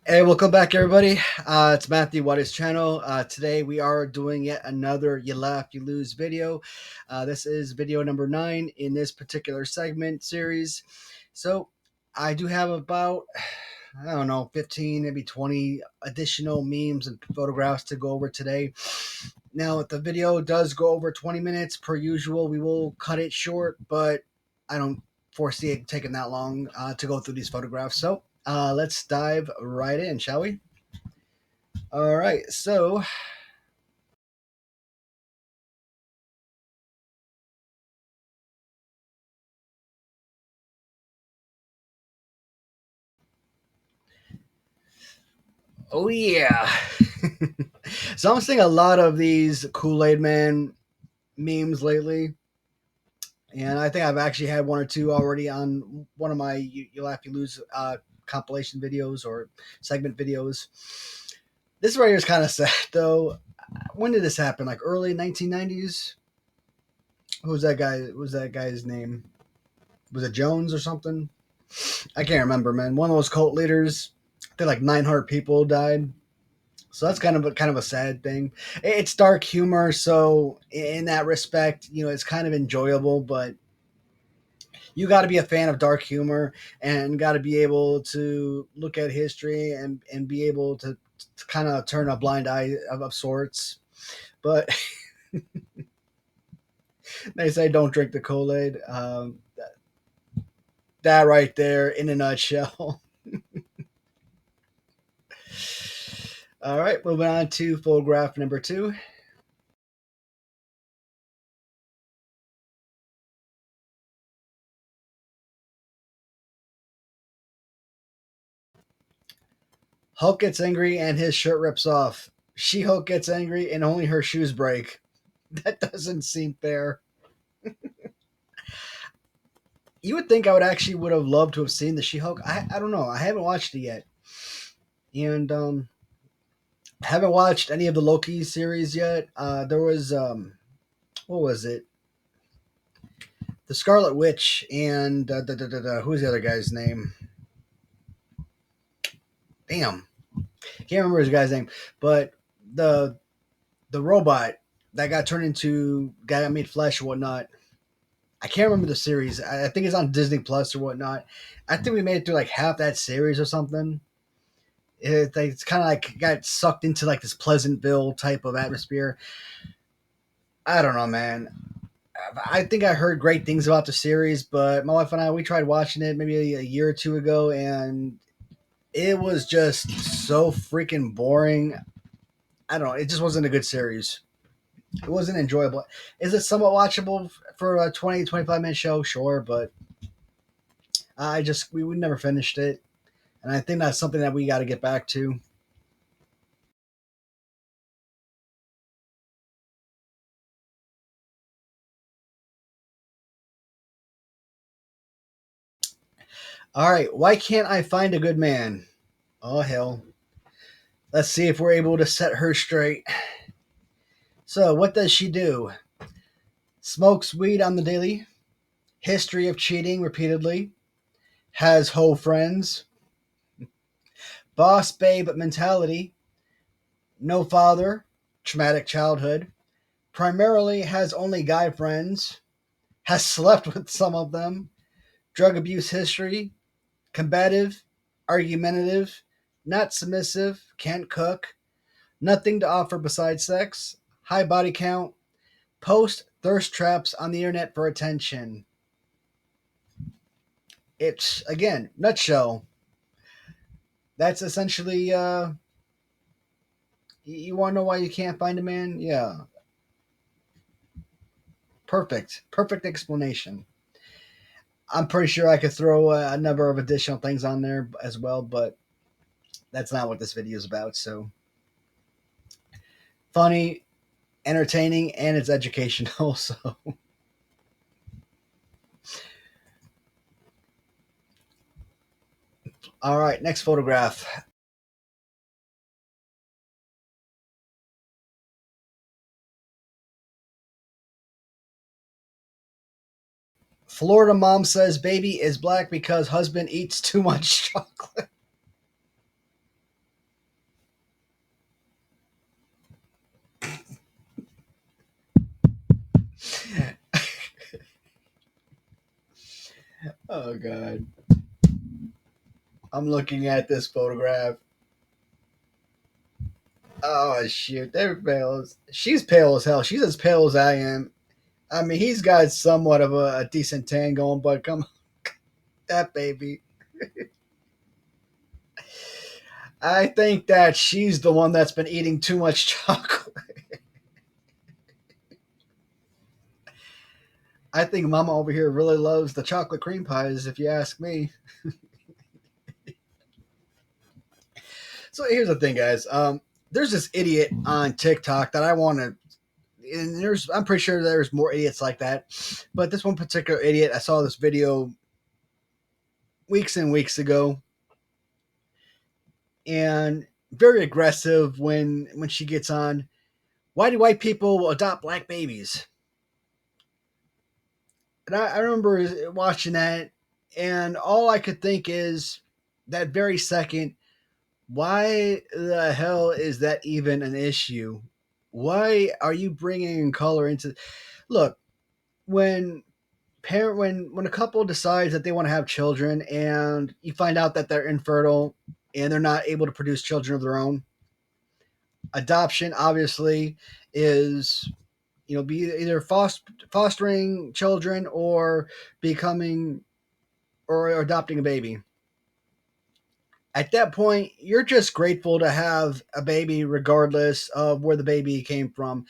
Hey, welcome back, everybody. It's Matthew Waters' channel. Today we are doing yet another You Laugh, You Lose video. This is video number 9 in this particular segment series. So I do have about, I don't know, 15, maybe 20 additional memes and photographs to go over today. Now, if the video does go over 20 minutes per usual, we will cut it short, but I don't foresee it taking that long to go through these photographs. So let's dive right in, shall we? All right. So, oh yeah. So I'm seeing a lot of these Kool-Aid Man memes lately, and I think I've actually had one or two already on one of my You Laugh You Lose compilation videos or segment videos. This right here is kind of sad though. When did this happen? Like early 1990s? Who was that guy? What was that guy's name? Was it Jones or something? I can't remember, man. One of those cult leaders. I think like 900 people died. So that's kind of a sad thing. It's dark humor, so in that respect, it's kind of enjoyable. But you got to be a fan of dark humor and got to be able to look at history and be able to kind of turn a blind eye of sorts. But they say don't drink the Kool Aid. That right there, in a nutshell. All right, moving on to photograph number 2. Hulk gets angry and his shirt rips off. She Hulk gets angry and only her shoes break. That doesn't seem fair. You would think I would have loved to have seen the She Hulk. I don't know. I haven't watched it yet, and haven't watched any of the Loki series yet. There was what was it? The Scarlet Witch and who's the other guy's name? Damn, can't remember his guy's name. But the the robot that got turned into guy that made flesh or whatnot. I can't remember the series. I think it's on Disney Plus or whatnot. I think we made it through like half that series or something. It's kind of like got sucked into like this Pleasantville type of atmosphere. I don't know, man. I think I heard great things about the series, but my wife and I we tried watching it maybe a year or two ago, and it was just so freaking boring. I don't know. It just wasn't a good series. It wasn't enjoyable. Is it somewhat watchable for a 20-25 minute show? Sure, but we would never finished it, and I think that's something that we got to get back to. All right, why can't I find a good man? Oh hell. Let's see if we're able to set her straight. So, what does she do? Smokes weed on the daily, history of cheating repeatedly, has hoe friends, boss babe mentality, no father, traumatic childhood, primarily has only guy friends, has slept with some of them, drug abuse history, combative, argumentative, not submissive, can't cook, nothing to offer besides sex, high body count, post thirst traps on the internet for attention. It's, again, nutshell. That's essentially, you want to know why you can't find a man? Yeah. Perfect. Perfect explanation. I'm pretty sure I could throw a number of additional things on there as well, but that's not what this video is about. So, funny, entertaining, and it's educational. So, all right, next photograph. Florida mom says baby is black because husband eats too much chocolate. Oh god. I'm looking at this photograph. Oh shoot, they're pale. She's pale as hell. She's as pale as I am. I mean, he's got somewhat of a decent tan going, but come on, that baby. I think that she's the one that's been eating too much chocolate. I think Mama over here really loves the chocolate cream pies, if you ask me. So here's the thing, guys. There's this idiot on TikTok that I want to, and I'm pretty sure there's more idiots like that, but this one particular idiot, I saw this video weeks and weeks ago, and very aggressive when she gets on. Why do white people adopt black babies? And I remember watching that, and all I could think is that very second, why the hell is that even an issue? Why are you bringing color into? Look, when when a couple decides that they want to have children, and you find out that they're infertile and they're not able to produce children of their own, adoption obviously is, be either fostering children or becoming or adopting a baby. At that point, you're just grateful to have a baby regardless of where the baby came from.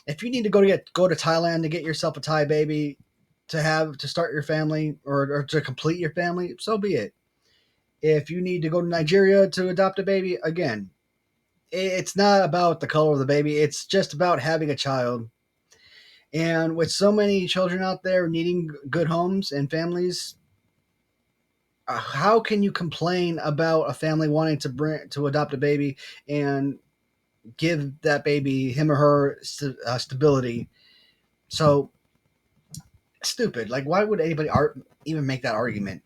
If you need to go to Thailand to get yourself a Thai baby to start your family, or to complete your family, so be it. If you need to go to Nigeria to adopt a baby, again, it's not about the color of the baby, it's just about having a child. And with so many children out there needing good homes and families, how can you complain about a family wanting to adopt a baby and give that baby him or her stability? So stupid. Like, why would anybody even make that argument?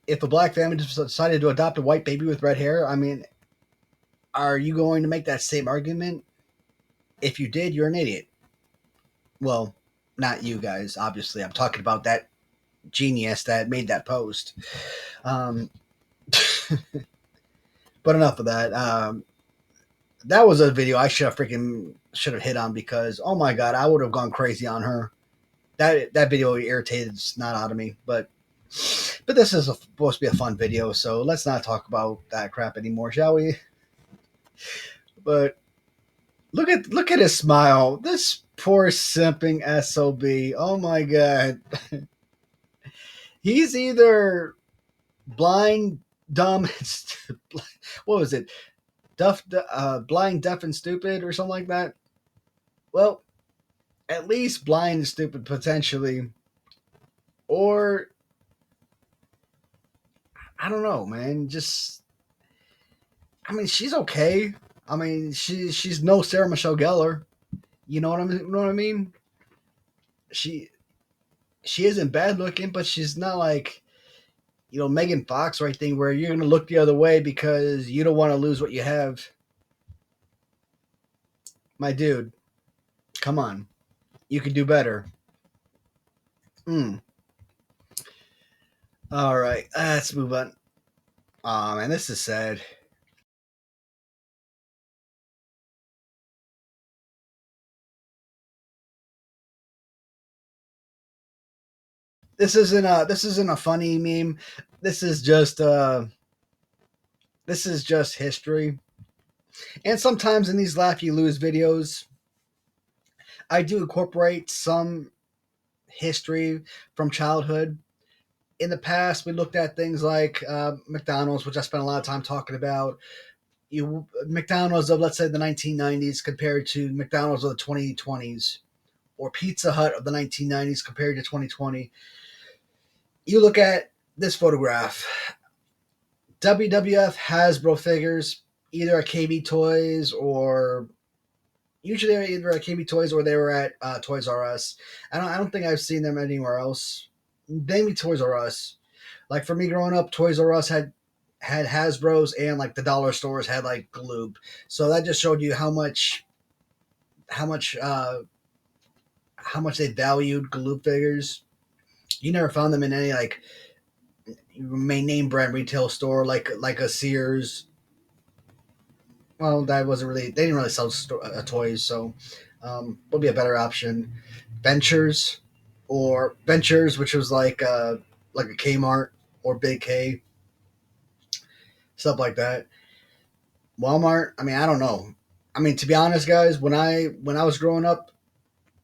If a black family just decided to adopt a white baby with red hair, I mean, are you going to make that same argument? If you did, you're an idiot. Well, not you guys, obviously. I'm talking about that genius that made that post. Um, but enough of that. That was a video I should have hit on, because oh my god, I would have gone crazy on her. That video irritated snot out of me. But this is supposed to be a fun video, so let's not talk about that crap anymore, shall we? But look at his smile. This poor simping sob. Oh my god, he's either blind, dumb. What was it? Blind, deaf, and stupid, or something like that. Well, at least blind and stupid potentially, or I don't know, man. Just, I mean, she's okay. I mean, she's no Sarah Michelle Gellar. You know what I mean? She she isn't bad looking, but she's not like, Megan Fox or anything where you're gonna look the other way because you don't want to lose what you have. My dude, come on, you can do better. Mm. All right, let's move on. Oh man, this is sad. This isn't a funny meme. This is just uh this is just history. And sometimes in these laugh you lose videos, I do incorporate some history from childhood. In the past, we looked at things like McDonald's, which I spent a lot of time talking about. McDonald's of, let's say, the 1990s compared to McDonald's of the 2020s, or Pizza Hut of the 1990s compared to 2020. You look at this photograph. WWF Hasbro figures, either at KB Toys, or usually they're either at KB Toys or they were at Toys R Us. I don't think I've seen them anywhere else. Maybe Toys R Us. Like for me growing up, Toys R Us had Hasbro's, and like the dollar stores had like Galoob. So that just showed you how much how much they valued Galoob figures. You never found them in any like main name brand retail store like a Sears. Well, that wasn't really. They didn't really sell toys, so would be a better option. Ventures or Ventures, which was like a Kmart or Big K, stuff like that. Walmart. I mean, I don't know. I mean, to be honest, guys, when I was growing up,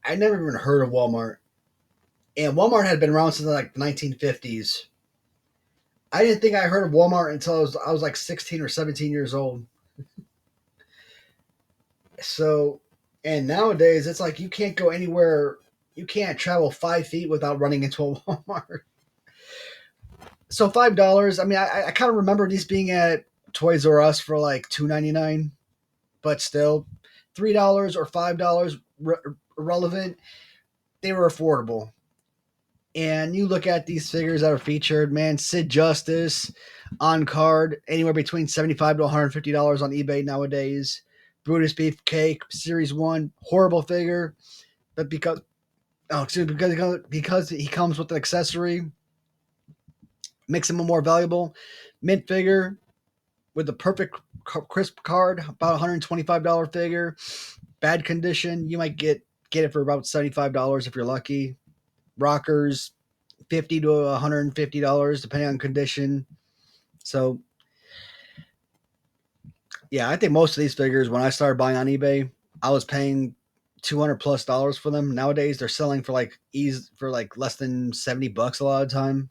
I never even heard of Walmart, and Walmart had been around since like the 1950s. I didn't think I heard of Walmart until I was like 16 or 17 years old. So, and nowadays it's like you can't go anywhere. You can't travel 5 feet without running into a Walmart. So $5. I mean, I kind of remember these being at Toys R Us for like $2.99, but still, $3 or $5 irrelevant. They were affordable. And you look at these figures that are featured, man. Sid Justice on card, anywhere between $75 to $150 on eBay nowadays. Brutus Beefcake Series One, horrible figure, but because he comes with an accessory, makes him more valuable. Mint figure with the perfect crisp card, about $125 figure. Bad condition, you might get it for about $75 if you're lucky. Rockers, $50 to $150 depending on condition. So yeah, I think most of these figures when I started buying on eBay, I was paying $200+ for them. Nowadays they're selling for like less than $70 a lot of time.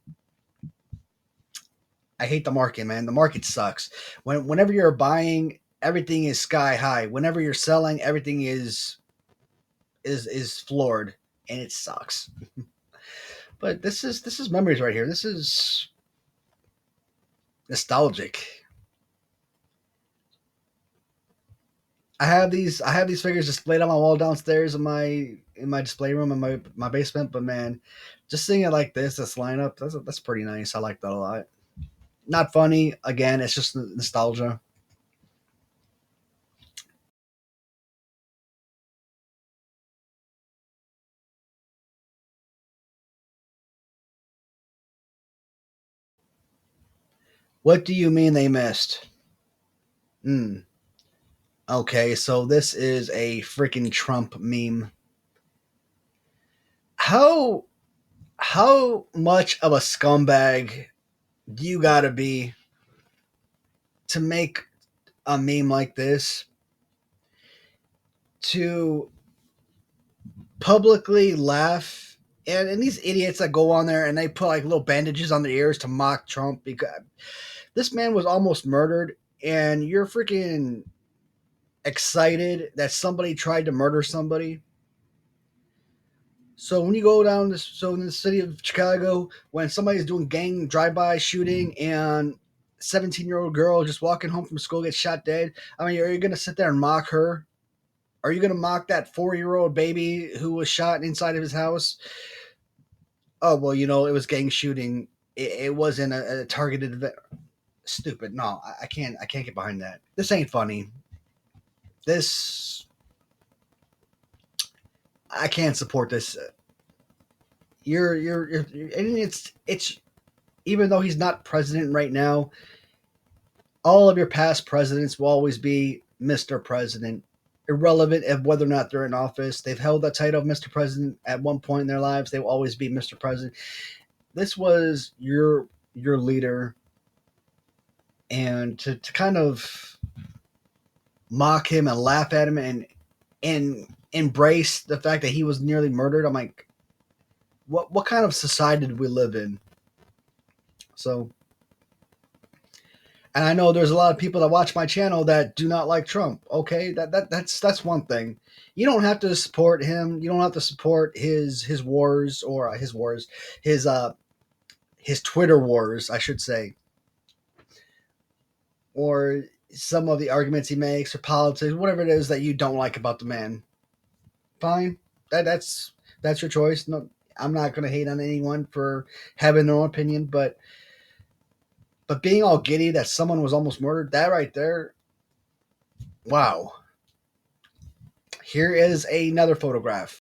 I hate the market, man. The market sucks. Whenever you're buying, everything is sky high. Whenever you're selling, everything is floored, and it sucks. But this is memories right here. This is nostalgic. I have these figures displayed on my wall downstairs in my display room in my basement. But man, just seeing it like this lineup, that's pretty nice. I like that a lot. Not funny. Again, it's just nostalgia. What do you mean they missed? Hmm. Okay, so this is a freaking Trump meme. How how much of a scumbag do you gotta be to make a meme like this, to publicly laugh, and these idiots that go on there and they put like little bandages on their ears to mock Trump because this man was almost murdered, and you're freaking excited that somebody tried to murder somebody. So when you go down this, so in the city of Chicago, when somebody's doing gang drive-by shooting and 17-year-old girl just walking home from school gets shot dead, I mean, are you gonna sit there and mock her? Are you gonna mock that 4-year-old baby who was shot inside of his house? Oh well, it was gang shooting. It wasn't a targeted event. Stupid. No, I can't. I can't get behind that. This ain't funny. This I can't support this. And it's even though he's not president right now, all of your past presidents will always be Mr. President, irrelevant of whether or not they're in office. They've held the title of Mr. President at one point in their lives. They will always be Mr. President. This was your leader, and to kind of mock him and laugh at him and embrace the fact that he was nearly murdered. I'm like, what kind of society did we live in? So, and I know there's a lot of people that watch my channel that do not like Trump. Okay, that's one thing. You don't have to support him. You don't have to support his wars or his his Twitter wars, I should say, or some of the arguments he makes or politics, whatever it is that you don't like about the man. Fine, that's your choice. No, I'm not going to hate on anyone for having their own opinion, but being all giddy that someone was almost murdered, that right there, wow. Here is another photograph.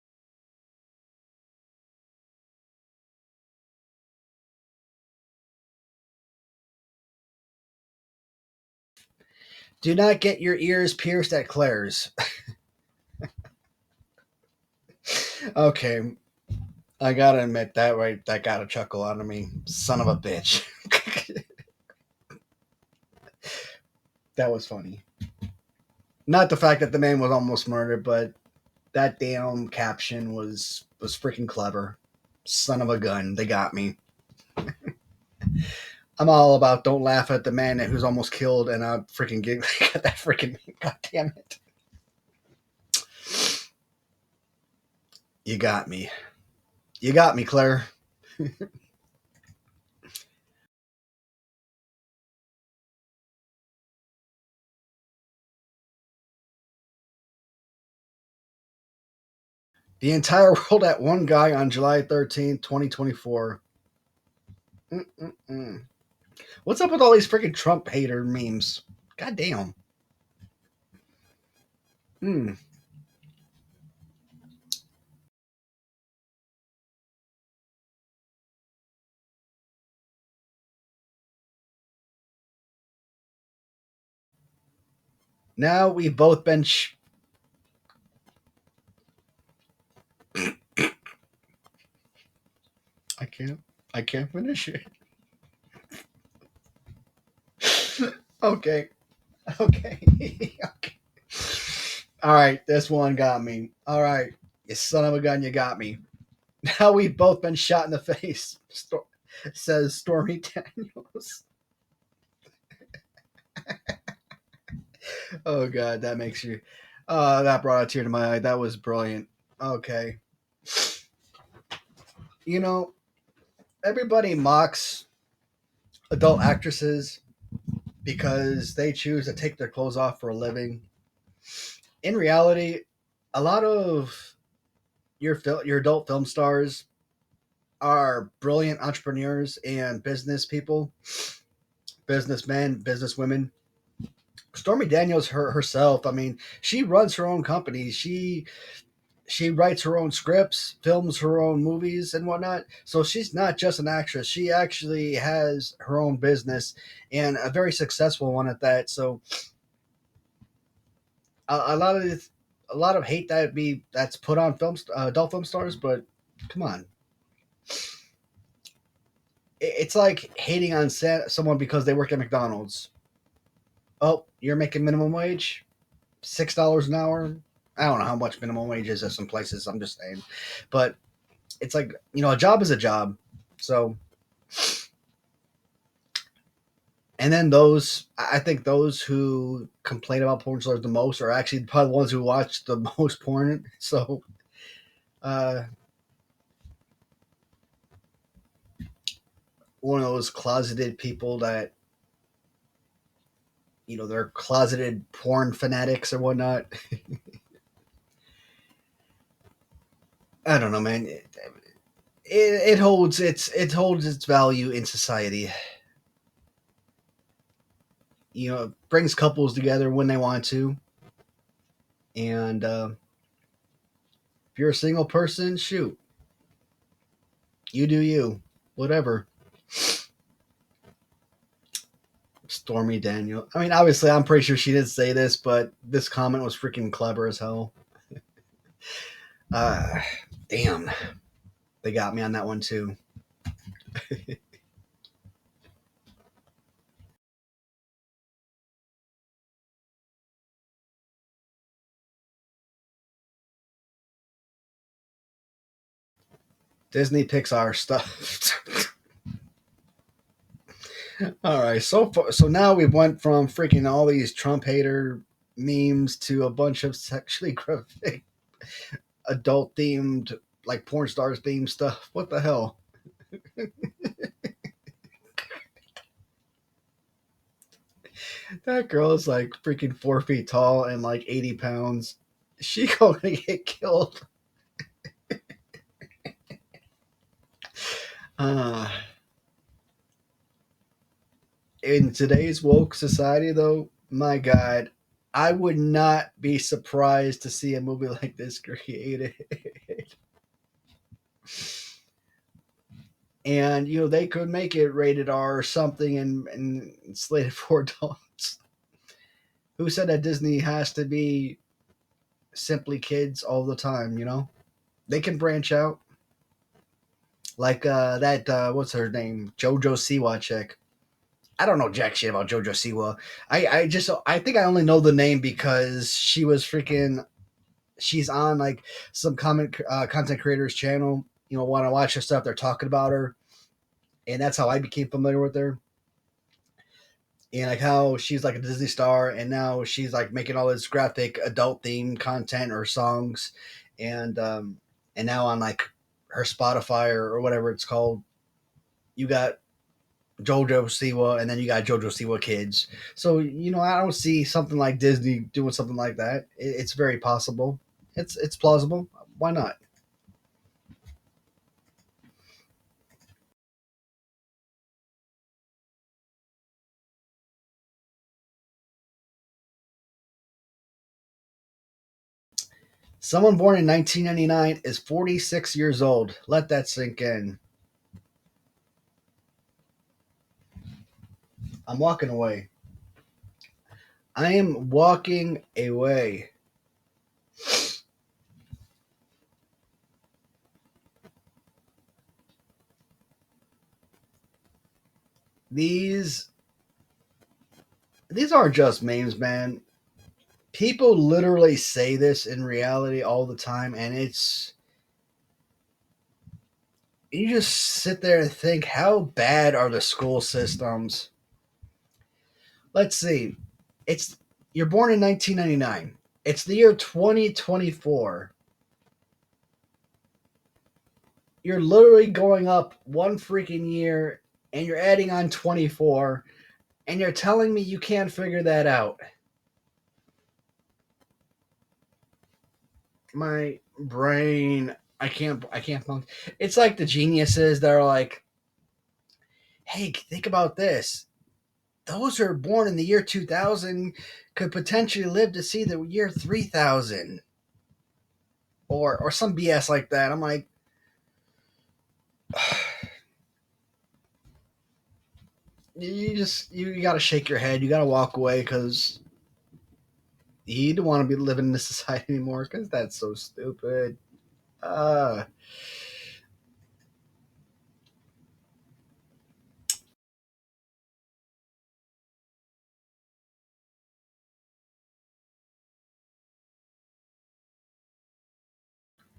Do not get your ears pierced at Claire's. Okay, I gotta admit that right. That got a chuckle out of me. Son of a bitch. That was funny. Not the fact that the man was almost murdered, but that damn caption was freaking clever. Son of a gun, they got me. I'm all about don't laugh at the man who's almost killed, and I freaking get that freaking god damn it. You got me. You got me, Claire. The entire world at one guy on July 13th, 2024. Mm-mm-mm. What's up with all these freaking Trump hater memes? God damn. Hmm. Now we've both been. I can't. I can't finish it. Okay. Okay. Okay. All right. This one got me. All right. You son of a gun, you got me. Now we've both been shot in the face, says Stormy Daniels. Oh, God. That makes you. That brought a tear to my eye. That was brilliant. Okay. You know, everybody mocks adult actresses because they choose to take their clothes off for a living. In reality, a lot of your adult film stars are brilliant entrepreneurs and business people, businessmen, businesswomen. Stormy Daniels herself, I mean, she runs her own company. She writes her own scripts, films her own movies and whatnot. So she's not just an actress. She actually has her own business and a very successful one at that. So a lot of a lot of hate that's put on adult film stars, but come on, it's like hating on someone because they work at McDonald's. Oh, you're making minimum wage, $6 an hour. I don't know how much minimum wage is at some places. I'm just saying, but it's like a job is a job. So, and then I think those who complain about porn stars the most are actually probably the ones who watch the most porn. So, uh, one of those closeted people that they're closeted porn fanatics or whatnot. I don't know, man. It holds its value in society. It brings couples together when they want to, and if you're a single person, shoot, you do you, whatever. Stormy Daniel. I mean, obviously, I'm pretty sure she didn't say this, but this comment was freaking clever as hell. Uh, Damn, they got me on that one too. Disney Pixar stuff. All right, so now we went from freaking all these Trump hater memes to a bunch of sexually graphic, adult themed, like porn stars themed stuff. What the hell? That girl is like freaking 4 feet tall and like 80 pounds. She gonna get killed. Uh, in today's woke society, though, my God, I would not be surprised to see a movie like this created. And they could make it rated R or something and slated for adults. Who said that Disney has to be simply kids all the time? You know, they can branch out. Like that, what's her name? JoJo Siwa chick. I don't know jack shit about JoJo Siwa. I think I only know the name because she was freaking. She's on like some content creators channel. You know, when I watch her stuff, they're talking about her, and that's how I became familiar with her. And like how she's like a Disney star, and now she's like making all this graphic adult themed content or songs, and um, and now on like her Spotify or whatever it's called, you got JoJo Siwa, and then you got JoJo Siwa Kids. So you know, I don't see something like Disney doing something like that. It's very possible. It's plausible. Why not? Someone born in 1999 is 46 years old. Let that sink in. I'm walking away. I am walking away. These these aren't just memes, man. People literally say this in reality all the time, and it's you just sit there and think, how bad are the school systems? Let's see. It's You're born in 1999. It's the year 2024. You're literally going up one freaking year, and you're adding on 24, and you're telling me you can't figure that out. My brain, I can't function. It's like the geniuses that are like, hey, think about this. Those who are born in the year 2000 could potentially live to see the year 3000, or some BS like that. I'm like, you got to shake your head. You got to walk away because you don't want to be living in this society anymore because that's so stupid. Uh,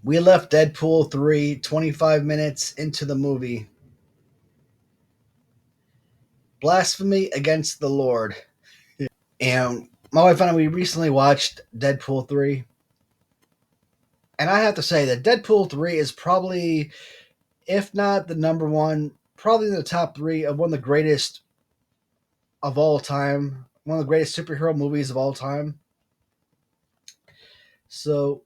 we left Deadpool 3 25 minutes into the movie. Blasphemy against the Lord. And my wife and I, we recently watched Deadpool 3. And I have to say that Deadpool 3 is probably, if not the number one, probably in the top three of one of the greatest of all time, one of the greatest superhero movies of all time. So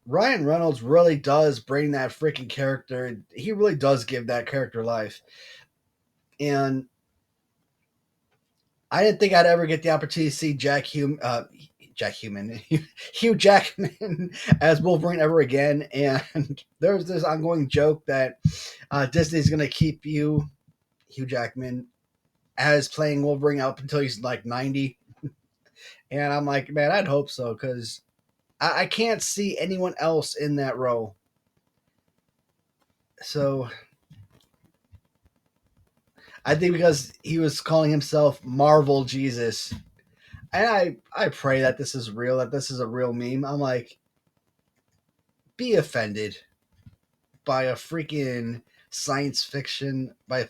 Ryan Reynolds really does bring that freaking character. He really does give that character life. And I didn't think I'd ever get the opportunity to see Jack Human, Hugh Jackman as Wolverine ever again. And there's this ongoing joke that Disney's going to keep Hugh Jackman, as playing Wolverine up until he's like 90. And I'm like, man, I'd hope so because I can't see anyone else in that role. So I think because he was calling himself Marvel Jesus. And I pray that this is real, that this is a real meme. I'm like, be offended by a freaking science fiction, by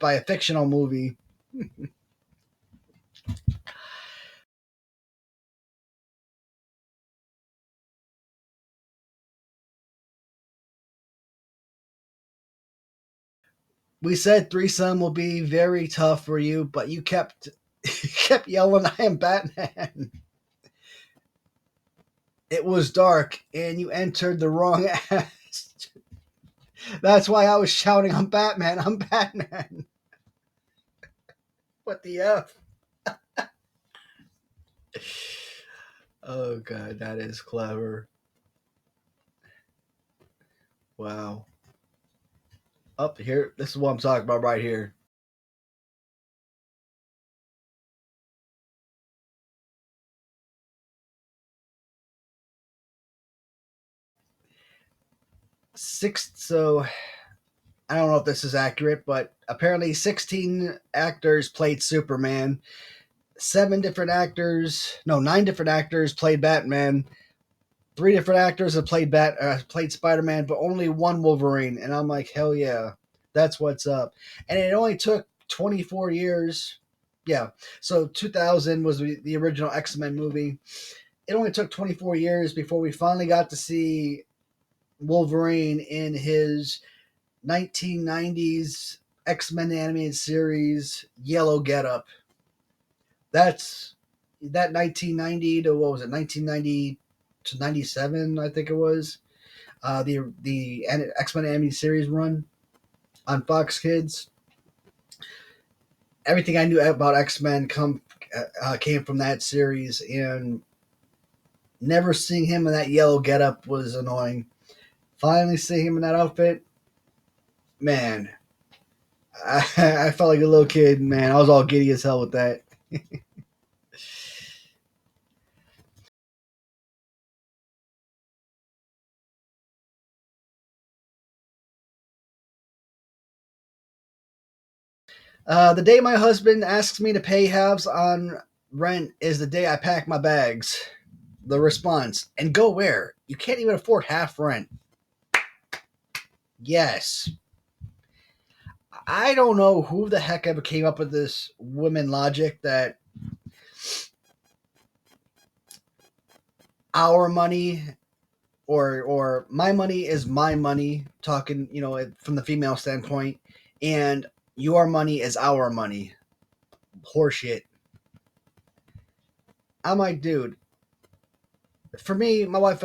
a fictional movie. We said threesome will be very tough for you, but you kept you kept yelling, "I am Batman." It was dark, and you entered the wrong ass. That's why I was shouting, "I'm Batman! I'm Batman!" What the f? Oh god, that is clever. Wow. Up here, this is what I'm talking about right here. So I don't know if this is accurate, but apparently 16 actors played Superman. 9 different actors played Batman. 3 different actors have played Spider-Man, but only one Wolverine. And I'm like, hell yeah, that's what's up. And it only took 24 years. Yeah, so 2000 was the original X-Men movie. It only took 24 years before we finally got to see Wolverine in his 1990s X-Men animated series yellow getup. That's that 1990 to what was it? 1990 to 97, I think it was. The X-Men animated series run on Fox Kids. Everything I knew about X-Men came from that series, and never seeing him in that yellow getup was annoying. Finally seeing him in that outfit, man, I felt like a little kid, man. I was all giddy as hell with that. The day my husband asks me to pay halves on rent is the day I pack my bags. The response, and go where? You can't even afford half rent. Yes. I don't know who the heck ever came up with this women logic that our money or my money is my money, talking, from the female standpoint, and your money is our money. Horseshit. I'm like, dude, for me, my wife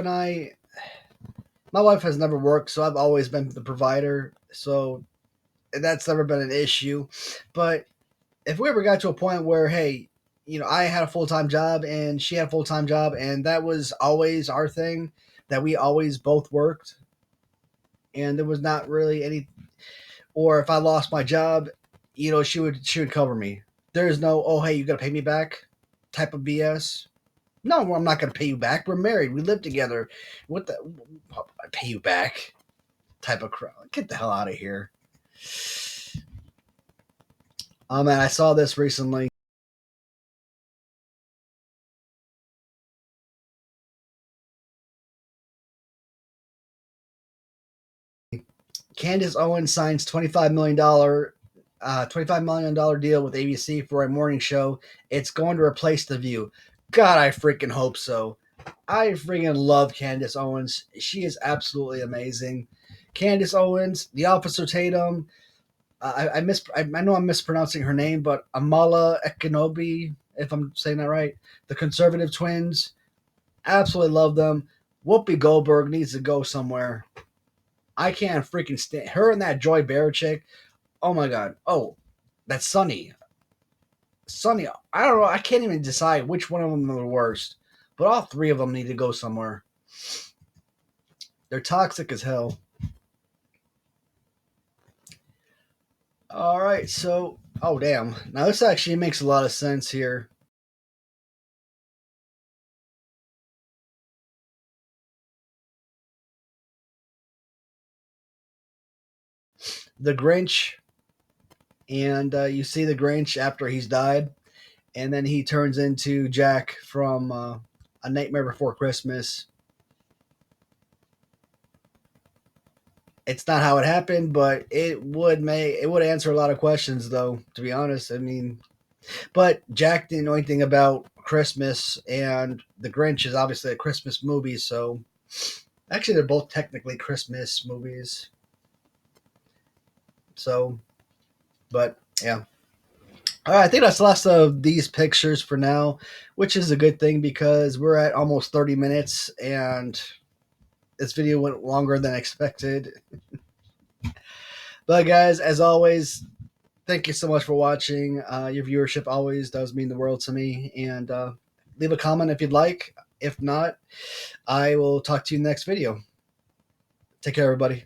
has never worked, so I've always been the provider. So that's never been an issue. But if we ever got to a point where, hey, I had a full time job and she had a full time job, and that was always our thing, that we always both worked, and there was not really any, or if I lost my job, she would cover me. There's no, oh hey, you gotta pay me back type of BS. No, I'm not gonna pay you back. We're married. We live together. What the? I pay you back type of crap. Get the hell out of here. Oh man, I saw this recently. Candace Owens signs $25 million deal with ABC for a morning show. It's going to replace The View. God, I freaking hope so. I freaking love Candace Owens. She is absolutely amazing. Candace Owens, the Officer Tatum. I know I'm mispronouncing her name, but Amala Ekinobi, if I'm saying that right. The Conservative Twins. Absolutely love them. Whoopi Goldberg needs to go somewhere. I can't freaking stand her and that Joy Bear chick. Oh my god. Oh, that's Sunny. Sunny. I don't know. I can't even decide which one of them are the worst. But all 3 of them need to go somewhere. They're toxic as hell. All right. So, oh damn. Now this actually makes a lot of sense here. The Grinch, and you see the Grinch after he's died, and then he turns into Jack from A Nightmare Before Christmas. It's not how it happened, but it would answer a lot of questions, though. To be honest, I mean, but Jack didn't know anything about Christmas, and The Grinch is obviously a Christmas movie, so actually they're both technically Christmas movies. So, but yeah. All right, I think that's the last of these pictures for now, which is a good thing because we're at almost 30 minutes and this video went longer than expected. But guys, as always, thank you so much for watching. Your viewership always does mean the world to me. And leave a comment if you'd like. If not, I will talk to you in the next video. Take care, everybody.